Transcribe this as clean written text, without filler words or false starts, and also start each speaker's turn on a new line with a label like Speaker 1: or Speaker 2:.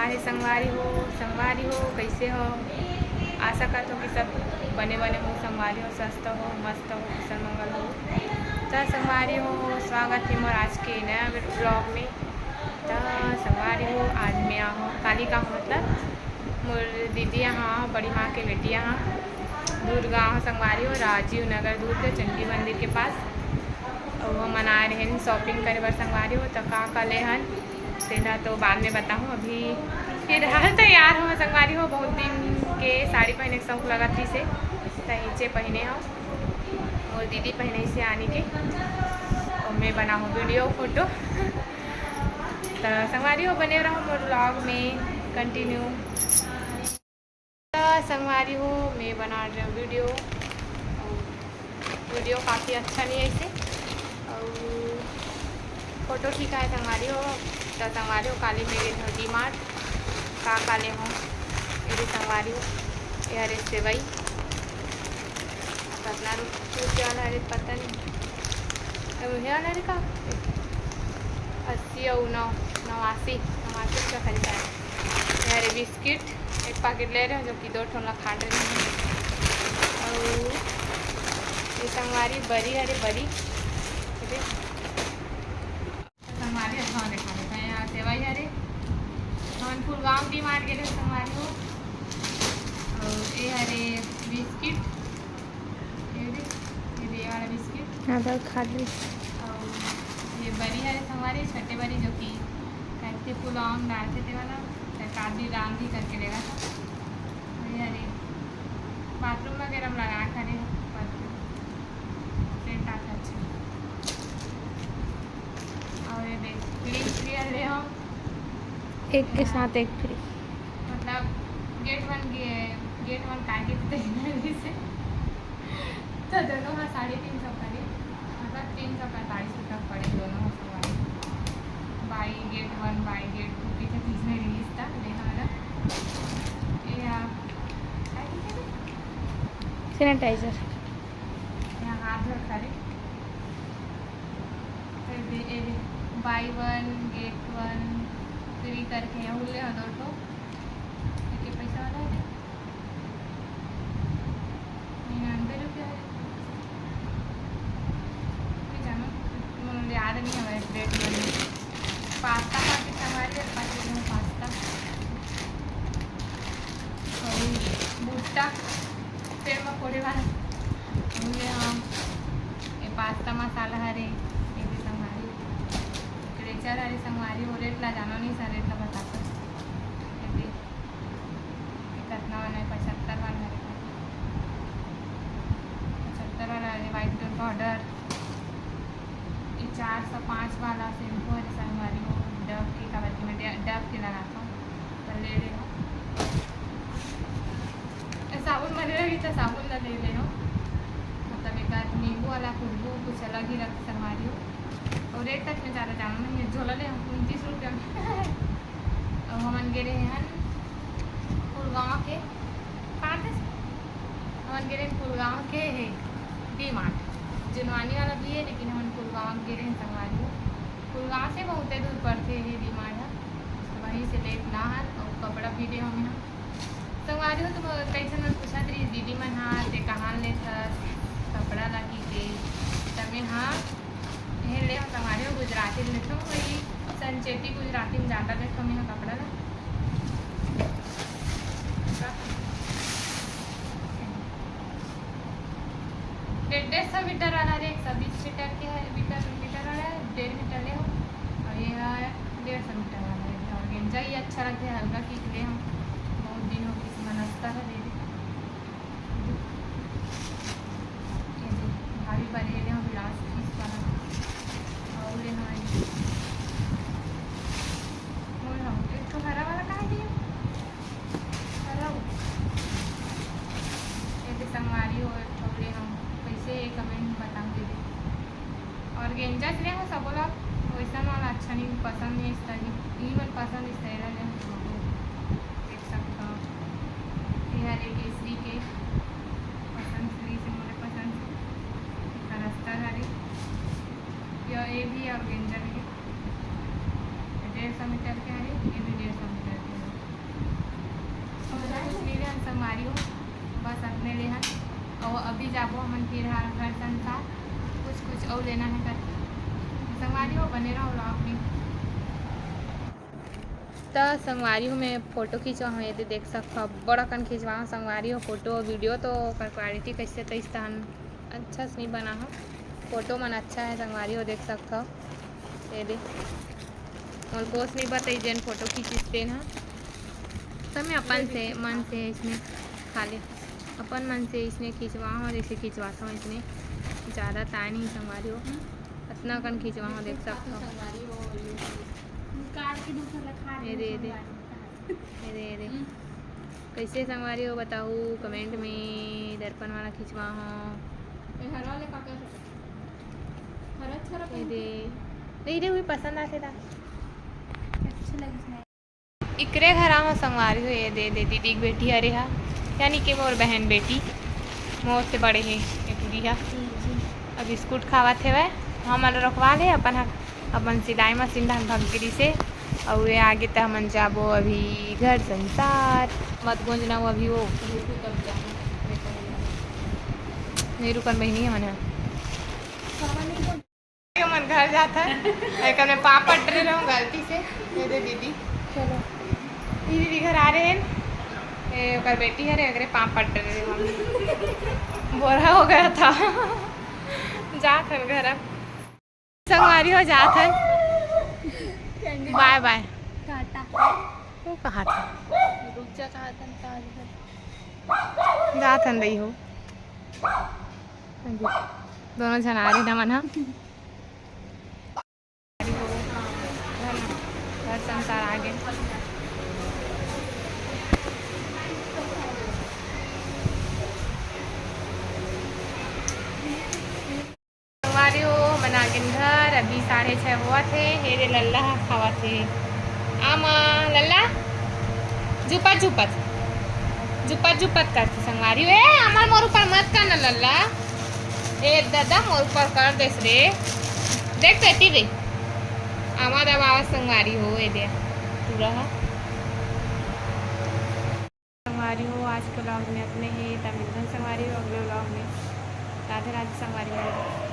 Speaker 1: हमारे संगवारी हो कैसे हो। आशा करता हूँ कि सब बने हो, संगवारी हो, स्वस्थ हो, मस्त हो, कुशल मंगल हो। तो संगवारी हो स्वागत है मोर आज के नया ब्लॉग में। तो संगवारी हो आज मैं हूँ कालिका मतलब मोर दीदी यहाँ बड़ी माँ के बेटी यहाँ दूर गाँव संगवारी हो राजीव नगर दूर के चंडी मंदिर के पास। और वो मना रहे हैं शॉपिंग करे बर संगवारी हो। तो का ले हन तेना तो बाद में बताऊँ। अभी फिलहाल तैयार हो संगवारी हो, बहुत दिन के साड़ी पहने के शौक लगा थी से तहीचे पहने हो और दीदी पहने से आने के और मैं बना हूँ वीडियो फोटो। तो संगवारी हो बने रहो मोर ब्लॉग में कंटिन्यू। तो संगवारी हो मैं बना रही हूँ वीडियो काफ़ी अच्छा नहीं है इसे और फोटो ठीक है संगवारी हो। तो संगवारी हो काले मेरे हो डी मार्ट का काले हो मेरे संगवारी हो यार सेवई पतना रुपये वाला है पता नहीं अब है वाला का 80 और 89 का खरीदा है। यार बिस्किट एक पैकेट ले रहे हैं जो कि 2 ठोला खा रहे हैं। और ये संगवारी बरी अरे बरी संगवारी अच्छा देखा देता है यहाँ सेवाई हरे हम फुल गाँव डी मार गए संगवारी हो। और ये हरे बिस्किट ये वाला बिस्किट
Speaker 2: हाँ खा ली।
Speaker 1: और ये बरी हरे संगवारी छोटे बरी जो कि कहते फुल आम डालते थे वाला कादी डाल भी करके देगा था। ये हरे बाथरूम वगैरह में लगा खड़े सेंट आता अच्छा। और ये देख फ्री ले हम
Speaker 2: एक के साथ एक फ्री
Speaker 1: मतलब गेट वन का से तो दोनों हाँ 350 करे मतलब 345 रुपये पड़े दोनों हो सवारी बाई गेट 1 बाई गेट 2 पीछे बीच में रिलीज था लेना वाला
Speaker 2: सैनिटाइजर
Speaker 1: यहाँ हाथ धो खड़े बाई 1 गेट 1 फ्री करके यहाँ उल्ले 2 ठो पैसा वाला है 99 रुपया है जानो याद नहीं है रेट में। पास्ता पैकेट हमारे पैकेट में पास्ता और भुट्टा पेड़ में फोड़े वाला मुझे हम ये पास्ता मसाला हरे ये भी संगवारी क्रेचर हरे संगवारी हो रेट ला जानो नहीं सर रेट ला बता कर कितना वाला है 75 वाला है 75 वाला है वाइट टोन पाउडर। ये 405 वाला शैम्पू है संगवारी हो डव की कवर में डव के लगाता हूँ तो ले ले हो साबुन बने रही तो साबुन ला ले ले हो मतलब एक आध नींबू वाला खुशबू कुछ अलग ही रख संगवारी हो। और रेट तक में ज़्यादा जाना नहीं है झोला ले हम 29 रुपये में। और हमन गे रहे हैं फुलगाँव के हमन गे रहे फुलगाँव के है डी मार्ट जुनवानी वाला भी है लेकिन हमन फुलगाँव गे रहे हैं संगवारी हो। फुलगाँव से बहुत दूर पड़ते है डी मार्ट है तो वहीं से लेना है और कपड़ा भी दे हमें हम संगवारी हो। तो कैसे मैं पूछा रही दीदी मन हाँ से कहाँ ले कपड़ा लगी के तमें हाँ यह ले संगवारी हो गुजराती में लेता हूँ वही संचेती गुजराती में ज़्यादा लेता हूँ मैं कपड़ा ला 150 मीटर वाला रे 120 मीटर के है मीटर वाला है 1.5 मीटर ले हो और ये है 150 मीटर वाला है। और गेंजा ही अच्छा लगता है हल्का की ले हम बहुत दिन हो किसी मनस्ता है दे भारी बने ले हम लास्ट पीस वाला और ले हमारी एक तो हरा वाला कहाँ दिया हरा ये संगवारी हो ले हम कैसे कमेंट बताऊँ दीदी। और गेंजा ले हो सब लोग वैसा वाला अच्छा नहीं पसंद नहीं इस तरह ही मन पसंद इस तरह ले देख सकता हूँ। ये ले हैं और अभी जाबो हमन फिर घर संसार कुछ और लेना है कर संगवारी हो बने रहो ब्लॉग में। तो संगवारी हो मैं फ़ोटो खींचवा हूँ यदि देख सकता बड़ा कन खींचवा हूँ संगवारी हो फ़ोटो वीडियो तो कर क्वालिटी कैसे तो इस तरह अच्छा से नहीं बना हो फ़ोटो मन अच्छा है संगवारी हो देख सकता हो ये दे और कोस नहीं बताई जैन फ़ोटो खींचते हैं सब मैं अपन से मन से इसमें खाली अपन मन से इसने खींचवा हूँ जैसे खींचवाता हूँ इसने ज़्यादा ताय नहीं संगवारी हो इतना कन खींचवा हूँ देख सकता हूँ ये दे कैसे संगवारी हो बताओ कमेंट में दर्पण वाला खींचवा हूँ ये दे हुई पसंद आते था इकरे घर आओ संगवारी हो ये दे दीदी की बेटी अरे हा यानी कि मोर बहन बेटी मोर से बड़े है ये पूरी हा अब बिस्कुट खावा थे वह हम रखवा ले अपन सिलाई मशीन धान भगगिरी से और ये आगे तो हमन जाबो अभी घर संसार मत गूंजना वो अभी वो नहीं रुकन बहनी है मन मन घर जाता है मैं पापड़ डरे रहूँ गलती से ये दे दीदी
Speaker 2: चलो
Speaker 1: दीदी घर आ रहे हैं कर बेटी है रे अगरे पापड़ डरे रहे बोरा हो गया था जात हन घर संगवारी हो जात हन बाय बाय
Speaker 2: टाटा
Speaker 1: वो कहाँ था
Speaker 2: रुक जा कहा था
Speaker 1: जात हन रही हो दोनों जन आ रहे ना मन घर संसार आ गए संगवारी हो बना के घर अभी 6:30 हुआ थे हेरे लल्ला खावा थे आमा लल्ला जुपत जुपत जुपत जुपत करते संगवारी ए हमार मोर ऊपर मत करना लल्ला ए दादा मोर ऊपर कर देस रे देख बेटी रे आमा दबावा संगवारी हो ए दे पूरा संगवारी हो आज के ब्लॉग में अपने ही तमिल संगवारी हो अगले ब्लॉग में राधे राधे संगवारी हो।